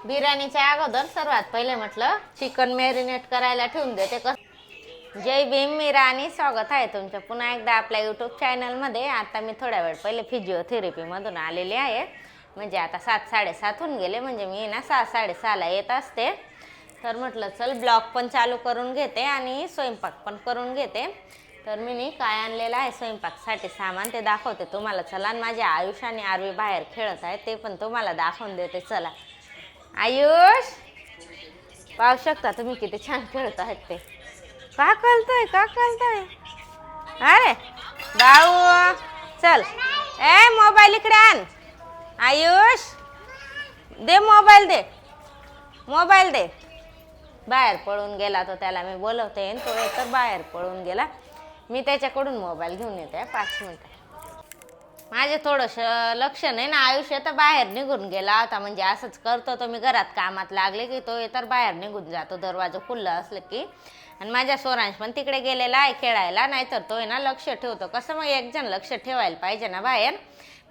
बिर्याणीच्या अगोदर सर्वात पहिले म्हटलं चिकन मॅरिनेट करायला ठेवून देते. जय भीम, मी राणी. स्वागत आहे तुमचं पुन्हा एकदा आपल्या यूट्यूब चॅनलमध्ये. आता मी थोड्या वेळ पहिले फिजिओथेरपीमधून आलेले आहे. म्हणजे आता 7:30 होऊन गेले. म्हणजे मी ना 6:30ला येत असते. तर म्हटलं चल ब्लॉग पण चालू करून घेते आणि स्वयंपाक पण करून घेते. तर मी काय आणलेलं आहे स्वयंपाकसाठी सामान ते दाखवते तुम्हाला. चला. आणि माझ्या आयुष आणि आरवी बाहेर खेळत आहे ते पण तुम्हाला दाखवून देते. चला. आयुष, पाहू शकता तुम्ही किती छान खेळत आहेत ते. का कळतंय अरे बाऊ, चल. मोबाईल इकडे आण. आयुष, दे मोबाईल, दे. बाहेर पळून गेला तो. त्याला मी बोलवते तो तर बाहेर पळून गेला. मी त्याच्याकडून मोबाईल घेऊन येते 5 मिनिटं. माझे थोडंसं लक्ष नाही ना. आयुष्य तर बाहेर निघून गेला होता. म्हणजे असंच करतो तो. मी घरात कामात लागले की तो तर बाहेर निघून जातो दरवाजा खुल्ला असलं की. आणि माझ्या सोरांश पण तिकडे गेलेला आहे खेळायला. नाहीतर तो ना लक्ष ठेवतो. कसं मग एक जण लक्ष ठेवायला पाहिजे ना बाहेर.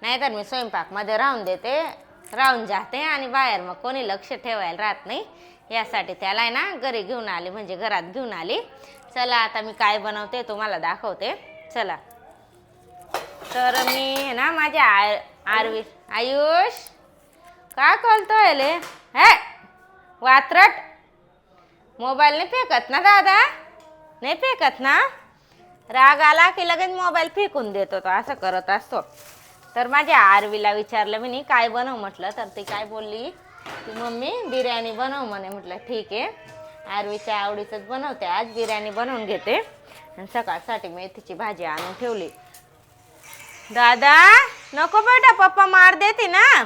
नाहीतर मी स्वयंपाकमध्ये राहून जाते आणि बाहेर मग कोणी लक्ष ठेवायला राहत नाही. यासाठी त्याला आहे ना घरी घेऊन आली, म्हणजे घरात घेऊन आली. चला आता मी काय बनवते तुम्हाला दाखवते. चला. तर मी ना माझ्या आरवी. आयुष, का कळतोय ले? वात्रट. मोबाईल नाही फेकत ना दादा? नाही फेकत ना? राग आला की लगेच मोबाईल फेकून देतो तो. असं करत असतो. तर माझ्या आरवीला विचारलं मी काय बनव म्हटलं. तर ती काय बोलली की मम्मी बिर्याणी बनव म्हणे. म्हटलं ठीक आहे. आरवीच्या आवडीचंच बनवते आज. बिर्याणी बनवून घेते. आणि सकाळसाठी मेथीची भाजी आणून ठेवली. दादा नको बेटा, पप्पा मार देते ना.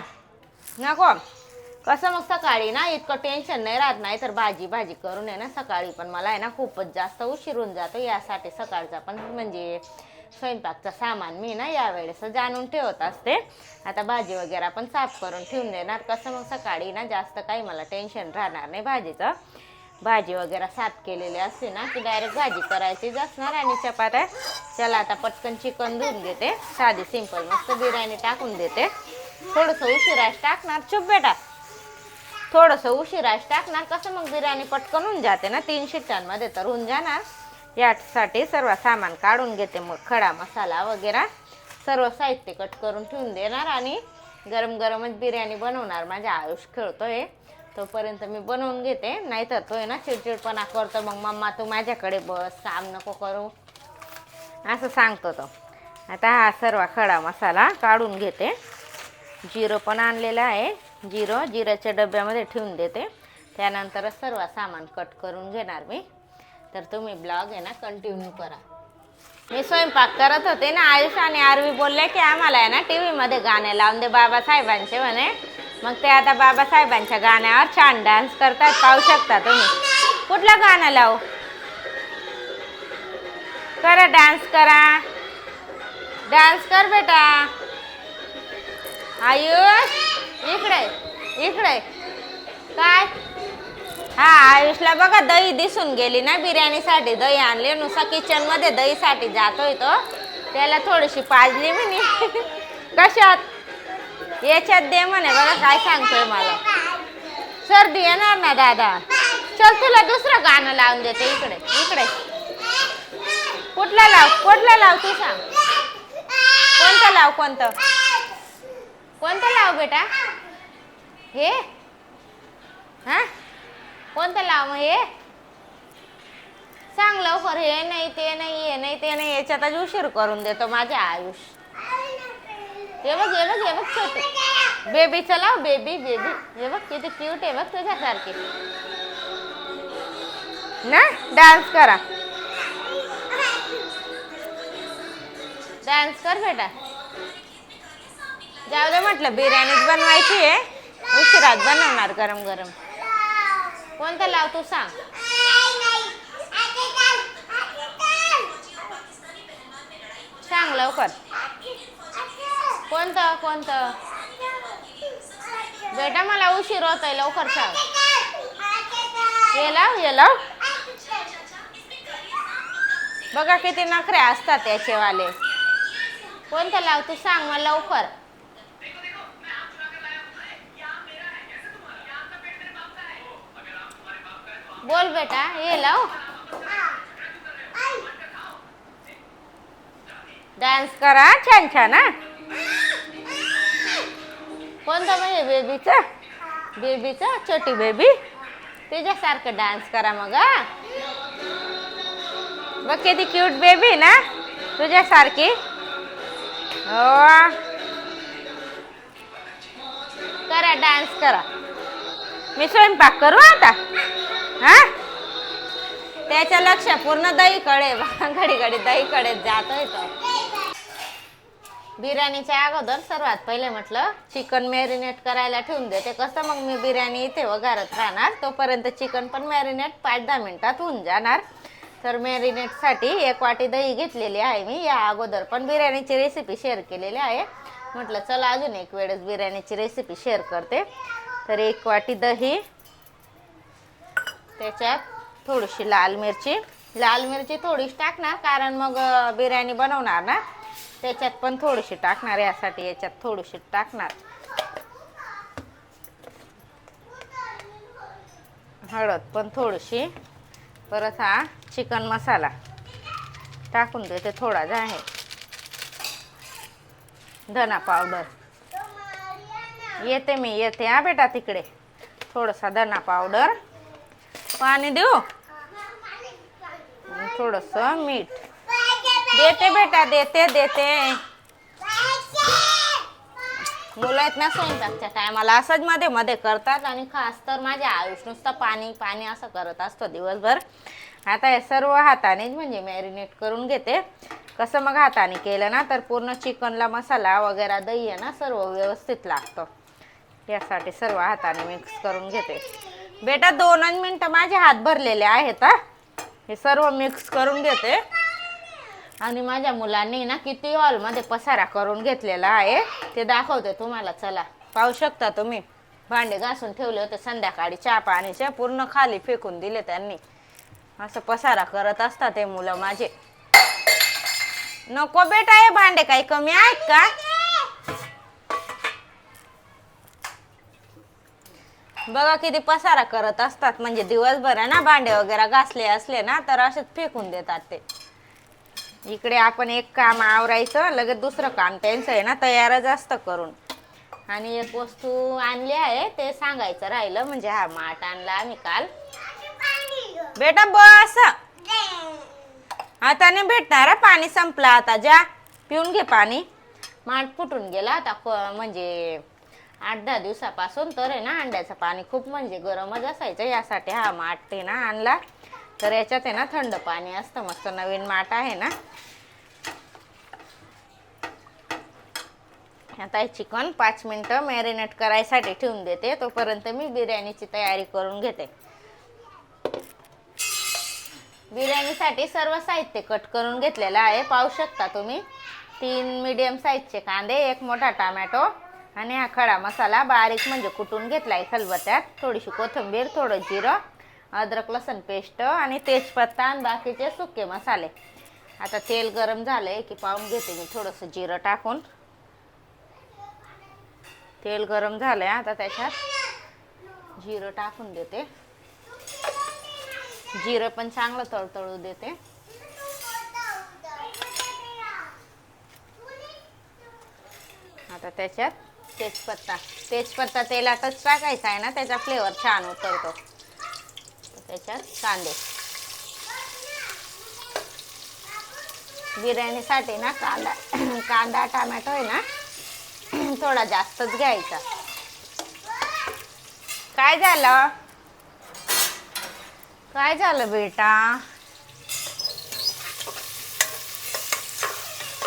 नको. कसं मग सकाळी ना इतकं टेन्शन नाही राहत. नाही तर भाजी करून आहे ना सकाळी पण मला आहे ना खूपच जास्त उशीर होऊन जातो. यासाठी सकाळचा पण म्हणजे स्वयंपाकचं सामान मी ना यावेळेस जाणून ठेवत असते. आता भाजी वगैरे पण साफ करून ठेवून देणार. कसं मग सकाळी ना जास्त काही मला टेन्शन राहणार नाही भाजीचं. भाजी वगैरे साफ केलेली असते ना की डायरेक्ट भाजी करायचीच असणार. आणि चपात्या. चला आता पटकन चिकन धुवून घेते. साधी सिंपल मस्त बिर्याणी टाकून देते. थोडंसं उशिराच टाकणार. चुप बेटा. थोडंसं उशिराच टाकणार. कसं मग बिर्याणी पटकन होऊन जाते ना. 3 शिट्ट्यांमध्ये तर होऊन जाणार. यासाठी सर्व सामान काढून घेते. मग खडा मसाला वगैरे सर्व साहित्य कट करून ठेवून देणार. आणि गरम गरमच बिर्याणी बनवणार. माझ्या आयुष खेळतोय तोपर्यंत मी बनवून घेते. नाहीतर तो आहे ना चिडचिडपणा करतो. मग मम्मा तू माझ्याकडे बस, काम नको करू असं सांगतो तो. आता हा सर्व खडा मसाला काढून घेते. जिरं पण आणलेलं आहे. जिऱ्याच्या डब्यामध्ये ठेवून देते. त्यानंतरच सर्व सामान कट करून घेणार मी. तर तुम्ही ब्लॉग आहे ना कंटिन्यू करा. मी स्वयंपाक करत होते ना. आयुष आणि आरवी बोलले की आम्हाला आहे ना TV मध्ये गाणे लावून दे बाबासाहेबांचे म्हणे. मग ते आता बाबासाहेबांच्या गाण्यावर छान डान्स करतात. पाहू शकता तुम्ही. कुठलं गाणं लावू? करा डान्स करा. डान्स कर बेटा. आयुष इकडे काय? हा आयुषला बघा दही दिसून गेली ना. बिर्याणीसाठी दही आणले. नुसता किचनमध्ये दहीसाठी जातोय तो. त्याला थोडीशी पाजली म्हणे. कशात? याच्यात दे म्हणे. बघा काय सांगतोय मला. सर्दी येणार ना दादा. चल तुला दुसरं गाणं लावून देते. इकडे कुठलं लाव तू सांग. कोणतं लाव बेटा? हे कोणतं लाव मग? हे सांग लवकर. हे नाही ते नाही याच्यातच उशीर करून देतो माझ्या आयुष. हे बघ छोटे बेबीचं लाव. बेबी हे बघ किती क्यूट आहे बघ तुझ्यासारखी ना. डान्स करा. डान्स कर बेटा. जाऊ दे म्हटलं बिर्याणीच बनवायची आहे. उशिरात बनवणार गरम गरम. कोणतं लाव तू सांग. सांग लवकर. कोणतं बेटा मला उशीर होतोय. लवकर सांग. हे लाव. बघा किती नखरे असतात त्याचेवाले. कोणतं लाव तू सांग मला लवकर. बोल बेटा, ये लाव. डान्स करा छान छान. हा कोणतं म्हणजे बेबीचं छोटी बेबी तिच्यासारखं डान्स करा मग. बघ किती क्यूट बेबी ना तुझ्यासारखी. हो करा डान्स करा. मी स्वयंपाक करू आता. हा त्याच्या लक्ष पूर्ण दहीकडे घडी घडी दहीकडे जातोय तो. बिर्याणीच्या अगोदर सर्वात पहिले म्हटलं चिकन मॅरिनेट करायला ठेवून देते. कसं मग मी बिर्याणी इथे वघारत राहणार तोपर्यंत चिकन पण मॅरिनेट 5-10 मिनिटात होऊन जाणार. तर मॅरिनेटसाठी 1 वाटी दही घेतलेली आहे मी. या अगोदर पण बिर्याणीची रेसिपी शेअर केलेली आहे. म्हटलं चला अजून एक वेळेस बिर्याणीची रेसिपी शेअर करते. तर 1 वाटी दही, त्याच्यात थोडीशी लाल मिरची थोडीशी टाकणार कारण मग बिर्याणी बनवणार ना त्याच्यात पण थोडीशी टाकणार. यासाठी याच्यात थोडीशी टाकणार. हळद पण थोडीशी. परत हा चिकन मसाला टाकून देते थोडा जा आहे. धना पावडर येते हा बेटा तिकडे. थोडासा धना पावडर, पाणी देऊ, थोडस मीठ देते बेटा. देते मुलं आहेत ना स्वयंपाकच्या टायमाला असंच मध्ये मध्ये करतात. आणि खास तर माझ्या आयुष नुसतं पाणी असं करत असतो दिवसभर. आता हे सर्व हातानेच म्हणजे मॅरिनेट करून घेते. कसं मग हाताने केलं ना तर पूर्ण चिकनला मसाला वगैरे दही आहे ना सर्व व्यवस्थित लागतं. यासाठी सर्व हाताने मिक्स करून घेते. बेटा 2 मिनिटं माझे हात भरलेले आहेत. हे सर्व मिक्स करून घेते. आणि माझ्या मुलांनी ना किती हॉलमध्ये पसारा करून घेतलेला आहे ते दाखवते तुम्हाला. चला पाहू शकता तुम्ही. भांडे घासून ठेवले होते संध्याकाळी चहा पाणीचे पूर्ण खाली फेकून दिले त्यांनी. असं पसारा करत असतात ते मुलं माझे. नको बेटा हे भांडे काही कमी आहेत का. बघा किती पसारा करत असतात. म्हणजे दिवसभर आहे ना भांडे वगैरे घासले असले ना तर असेच फेकून देतात ते. इकडे आपण एक काम आवरायचं लगेच दुसरं काम त्यांचं आहे ना तयारच असतं करून. आणि एक वस्तू आणली आहे ते सांगायचं राहिलं. म्हणजे हा माठ आणला आम्ही काल. बेटा बस आता नाही भेटणार. पाणी संपलं आता. जा पिऊन घे पाणी. माठ फुटून गेला आता म्हणजे 8-10 दिवसापासून. तर आहे ना अंड्याचं पाणी खूप म्हणजे गरमच असायचं. यासाठी हा माठ ते ना आणला. तर याच्यात आहे ना थंड पाणी असतं. मस्त नवीन माठ आहे ना. आता हे चिकन 5 मिनिटं मॅरिनेट करायसाठी ठेवून देते. तोपर्यंत मी बिर्याणीची तयारी करून घेते. बिर्याणीसाठी सर्व साहित्य कट करून घेतलेलं आहे. पाहू शकता तुम्ही. 3 मीडियम साईजचे कांदे, 1 मोठा टोमॅटो आणि हा खडा मसाला बारीक म्हणजे कुटून घेतलाय खलबत्त्यात. थोडीशी कोथिंबीर, थोडं जिरं, अद्रक लसूण पेस्ट आणि तेजपत्ता आणि बाकीचे सुके मसाले. आता तेल गरम झालंय की पाहून घेते मी थोडंसं जिरं टाकून. तेल गरम झालंय आता त्याच्यात जिरं टाकून देते. जिरं पण चांगलं तळतळू देते. आता त्याच्यात तेजपत्ता तेलातच टाकायचा आहे ना त्याचा फ्लेवर छान उतरतो. त्याच्यात बिर्याणीसाठी ना कांदा टोमॅटो आहे ना थोडा जास्तच घ्यायचा. काय झालं बेटा.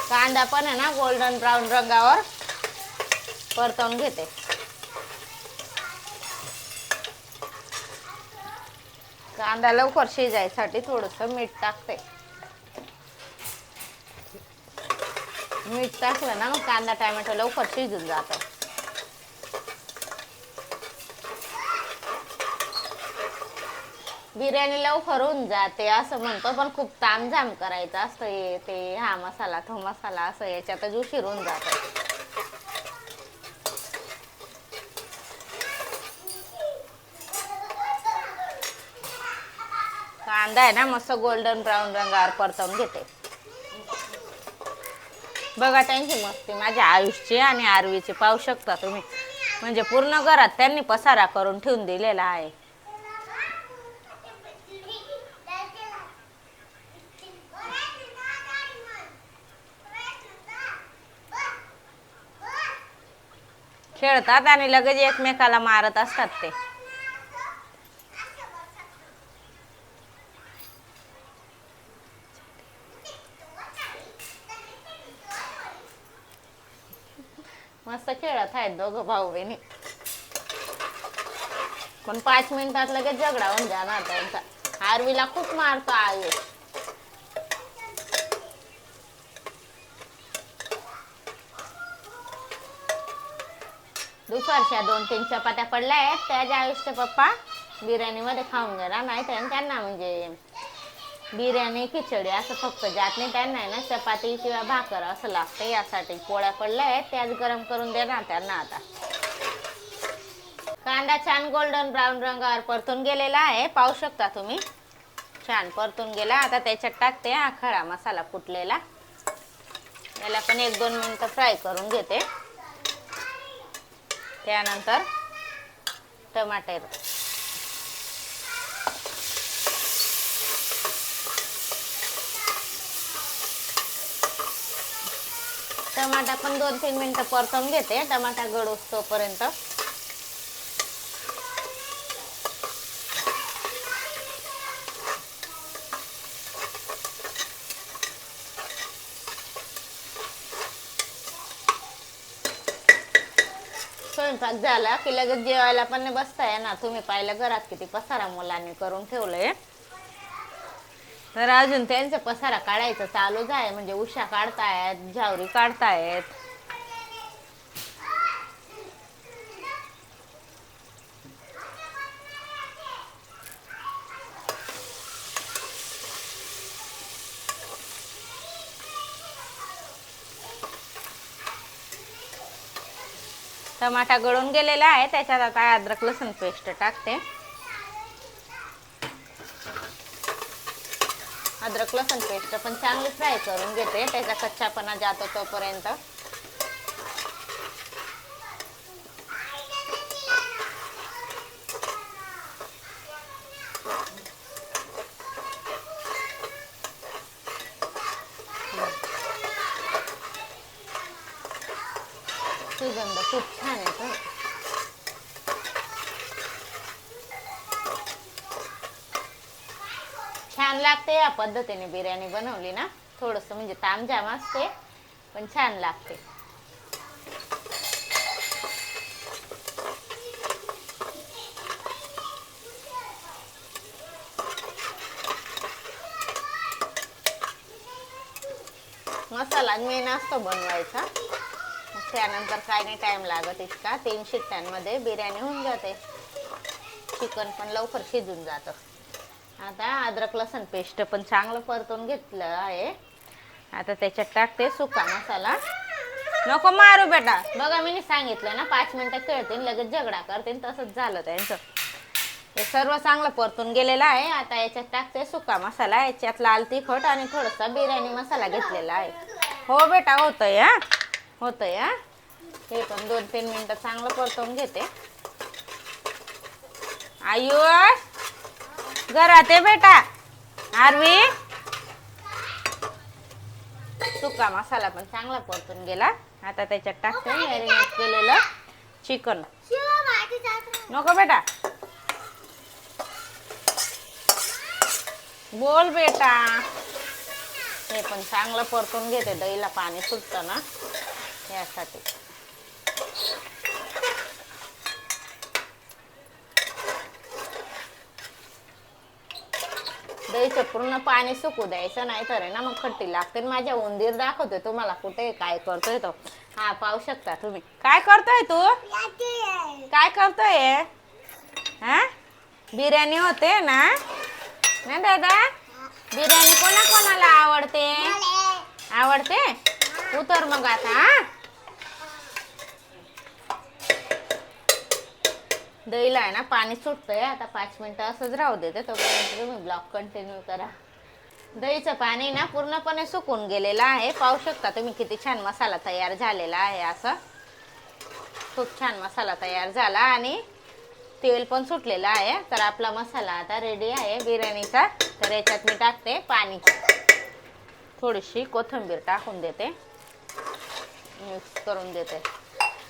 कांदा पण आहे ना गोल्डन ब्राऊन रंगावर परतवून घेते. कांदा लवकर शिजायसाठी थोडंसं मीठ टाकते. मीठ टाकलं ना मग कांदा टोमॅटो लवकर शिजून जातं. बिर्याणी लवकर होऊन जाते असं म्हणतो पण खूप तामझाम करायचं असतं. ते हा मसाला तो मसाला असं याच्यातच उशीर होऊन जातं. कांदा आहे ना मस्त गोल्डन ब्राऊन रंगावर परतवून घेते. बघा त्यांची मस्ती माझ्या आयुषची आणि आरवीची पाहू शकता तुम्ही. म्हणजे पूर्ण घरात त्यांनी पसारा करून ठेवून दिलेला आहे. खेळतात आणि लगेच एकमेकाला मारत असतात ते. मस्त खेळत आहेत दोघं भाऊ बहिणी. पण 5 मिनिटात लगेच झगडा होऊन जाणार त्यांचा. आरवीला खूप मारतो आयुष. दुपारच्या 2-3 चपात्या पडल्या आहेत त्याच्या आयुषचे पप्पा बिर्याणी मध्ये खाऊन गेला. नाही त्यांना म्हणजे बिर्याणी खिचडी असं फक्त जात नाही. त्यांना आहे ना चपाती किंवा भाकर असं लागतं. यासाठी पोळ्या पडल्या आहेत त्याच गरम करून देणार त्यांना. आता कांदा छान गोल्डन ब्राऊन रंगावर परतून गेलेला आहे पाहू शकता तुम्ही. छान परतून गेला. आता त्याच्यात टाकते हा खडा मसाला कुटलेला. याला पण 1-2 मिनिटं फ्राय करून घेते. त्यानंतर टमाटर, टमाटा पण 2-3 मिनिटं परतून घेते. टमाटा गळूस तोपर्यंत. स्वयंपाक झाला की लगेच जेवायला पण नाही बसताय ना. तुम्ही पाहिलं घरात किती पसारा मुलांनी करून ठेवलंय. तर अजून त्यांचं पसारा काढायचं चालूच आहे. म्हणजे उशा काढतायत, झावरी काढतायत. टमाटा गळून गेलेला आहे. त्याच्यात आता अद्रक लसूण पेस्ट टाकते. अद्रक लसूण पेस्ट पण चांगली फ्राय करून घेते. त्याचा कच्चापणा जातो तोपर्यंत. सुगंध खूप छान येतो. छान लागते या पद्धतीने बिर्याणी बनवली ना. थोडंसं म्हणजे तामझाम असते पण छान लागते. मसाला मेन असतो बनवायचा. त्यानंतर काय नाही टाइम लागत इतका. 3 शिट्ट्यांमध्ये बिर्याणी होऊन जाते. चिकन पण लवकर शिजून जातं. आता अद्रक लसूण पेस्ट पण चांगलं परतून घेतलं आहे. आता त्याच्यात टाकते सुका मसाला. नको मारू बेटा. बघा मी सांगितलं ना 5 मिनिटं खेळतील लगेच झगडा करतील. तसंच झालं त्यांचं. हे सर्व चांगलं परतून गेलेलं आहे. आता याच्यात टाकते सुका मसाला. याच्यात लाल तिखट आणि थोडासा बिर्याणी मसाला घेतलेला आहे. हो बेटा होतंय हा. होतंय हा. हे पण 2-3 मिनिटं चांगलं परतवून घेते. आयुष घरात आहे बेटा. आरवी सुका मसाला पण चांगला परतून गेला. आता त्याच्यात टाकते मॅरिनेट केलेलं चिकन. नको बेटा. बोल बेटा. हे पण चांगलं परतून घेते. दहीला पाणी सुटतं ना यासाठी. दहीचं पूर्ण पाणी सुकू द्यायचं नाही तर आहे ना मग खट्टी लागते. माझ्या उंदीर दाखवते तुम्हाला कुठे काय करतोय तो. हा पाहू शकता तुम्ही. काय करतोय तू. काय करतोय. हा बिर्याणी होते ना. ना दादा बिर्याणी कोणाला आवडते. आवडते. उतर मग आता. दहीला आहे ना पाणी सुटतंय आता 5 मिनिटं असंच राहू देते तोपर्यंत तुम्ही ब्लॉग कंटिन्यू करा. दहीचं पाणी ना पूर्णपणे सुकून गेलेलं आहे. पाहू शकता तुम्ही किती छान मसाला तयार झालेला आहे. असं खूप छान मसाला तयार झाला आणि तेल पण सुटलेलं आहे. तर आपला मसाला आता रेडी आहे बिर्याणीचा. तर याच्यात मी टाकते पाणी, थोडीशी कोथिंबीर टाकून देते, मिक्स करून देते.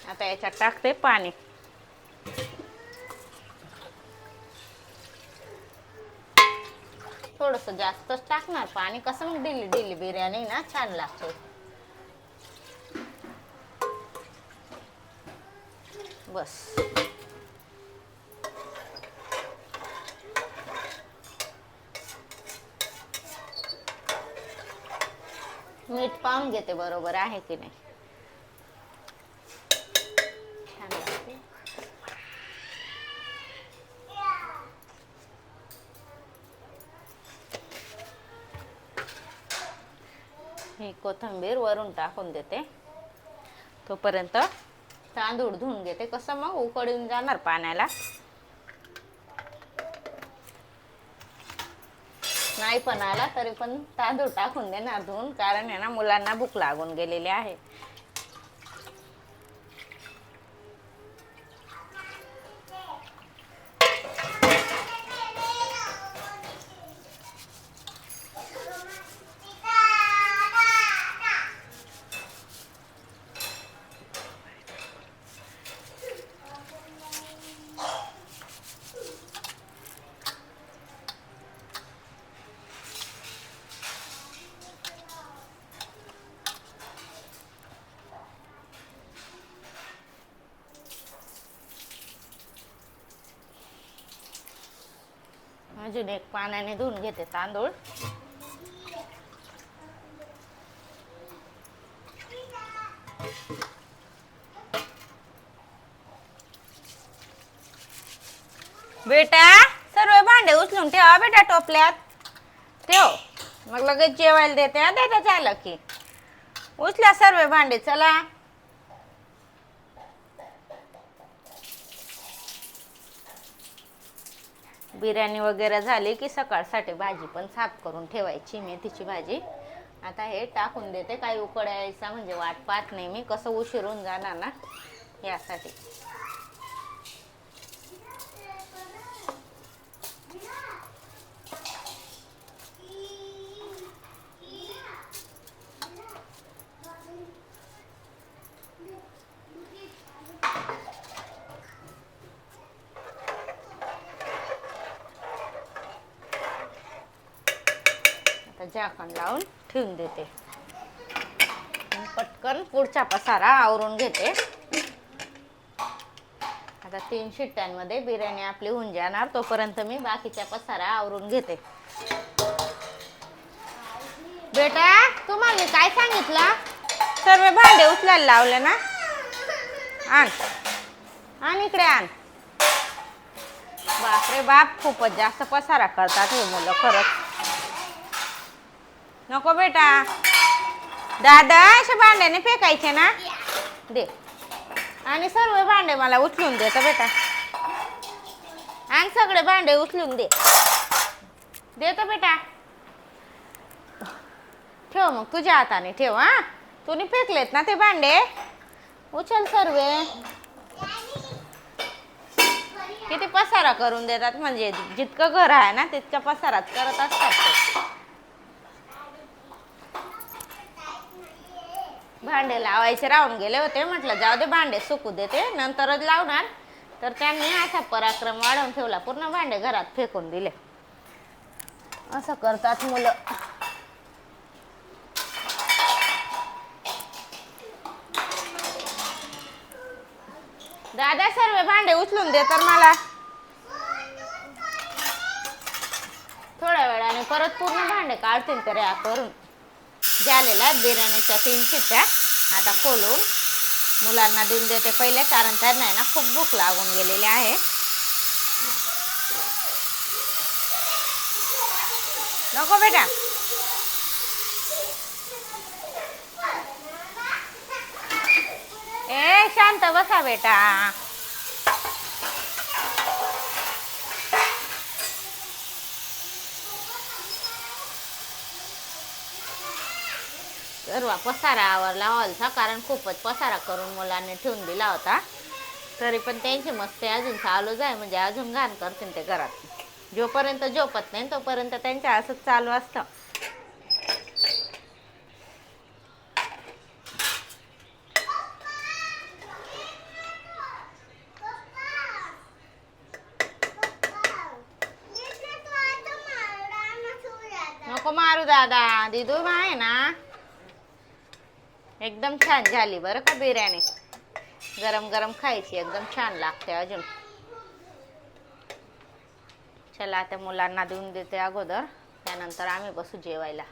आता याच्यात टाकते पाणी. थोडस जास्तच टाकणार पाणी, कसं मग डिली डिली बिर्याणी ना छान लागते. बस मीठ पाहून घेते बरोबर आहे की नाही. छान लागते. ही कोथिंबीर वरून टाकून देते. तोपर्यंत तांदूळ धुवून घेते. कसं मग उकळून जाणार पाण्याला. नाही पण आला तरी पण तांदूळ टाकून देणार धुवून, कारण आहे ना मुलांना भूक लागून गेलेली आहे. अजून एक पाण्याने धुवून घेते तांदूळ. बेटा सर्व भांडे उचलून ठेवा बेटा, टोपल्यात ठेव, मग लगेच जेवायला देते. आता झालं की उचला सर्व भांडे. चला बिर्याणी वगैरे झाली की सकाळसाठी भाजी पण साफ करून ठेवायची, मेथीची भाजी. आता हे टाकून देते. काही उकळ यायचा म्हणजे वाट पाहत नाही मी, कसं उशीर होऊन जाणार ना यासाठी. झाकण लावून ठेवून देते. पटकन पुढचा पसारा आवरून घेते. आता 3 शिट्ट्यांमध्ये बिर्याणी आपली होऊन जाणार. तोपर्यंत मी बाकीचा पसारा आवरून घेते. बेटा तुम्हाला मी काय सांगितलं, सर्व भांडे उचलायला लावले ना. आण इकडे आण. बापरे बाप, खूपच जास्त पसारा करतात हे मुलं खरंच. नको बेटा, दादा असे भांड्याने फेकायचे ना. दे आणि सर्व भांडे मला उचलून देतो बेटा. आणि सगळे भांडे उचलून दे. देतो बेटा. ठेव मग तुझ्या हाताने ठेव. हा तुम्ही फेकलेत ना ते भांडे, उचल सर्व. किती पसारा करून देतात, म्हणजे जितकं घर आहे ना तितका पसाराच करत असतात. भांडे लावायचे राहून गेले होते, म्हटलं जाऊ दे भांडे सुकू देते नंतरच लावणार. तर त्यांनी असा पराक्रम वाढवून ठेवला, पूर्ण भांडे घरात फेकून दिले. असं करतात मुलं. दादा सर्व भांडे उचलून दे तर मला. थोड्या वेळाने परत पूर्ण भांडे काढतील तर या करून. झालेला बिर्याणीच्या 3 शिट्ट्या. आता खोलून मुलांना देऊन देते पहिले, कारण त्यांना आहे ना खूप भूक लागून गेलेली आहे. नको बेटा. ए शांत बसा बेटा. सर्व पसारा आवरला हॉलचा, कारण खूपच पसारा करून मुलांनी ठेवून दिला होता. तरी पण त्यांची मस्ती अजून चालूच आहे, म्हणजे अजून घाण करतील ते घरात. जोपर्यंत झोपत नाही तोपर्यंत त्यांच्या असंच चालू असतं. नको मारू दादा, दिदू आहे ना. एकदम छान झाली बरं का बिर्याणी. गरम गरम खायची, एकदम छान लागते अजून. चला आता मुलांना देऊन देते अगोदर, त्यानंतर आम्ही बसू जेवायला.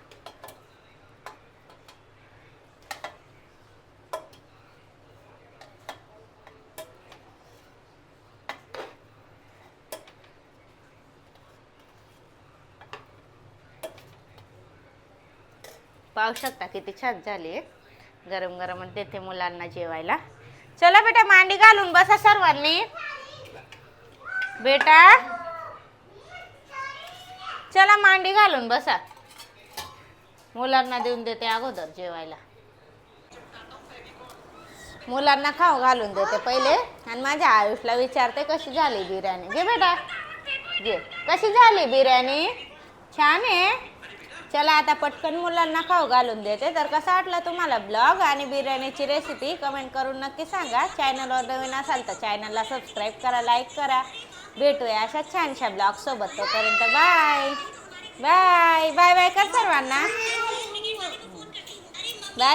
पाहू शकता किती छान झाली. गरम गरम देते मुलांना जेवायला. चला बेटा मांडी घालून बसा सर्वांनी. बेटा चला मांडी घालून बसा. मुलांना देऊन देते अगोदर जेवायला. मुलांना खाऊ घालून देते पहिले, आणि माझ्या आयुषला विचारते कशी झाली बिर्याणी. घे बेटा घे, कशी झाली बिर्याणी. छान आहे. चला आता पटकन मुलांना खाऊ घालून देते. तर कसा वाटला तुम्हाला ब्लॉग आणि बिर्याणीची रेसिपी कमेंट करून नक्की सांगा. चॅनलवर नवीन असाल तर चॅनलला सबस्क्राईब करा, लाईक करा. भेटूया अशा छानशा ब्लॉग सोबत. तोपर्यंत बाय बाय बाय बाय कर सर्वांना. बाय.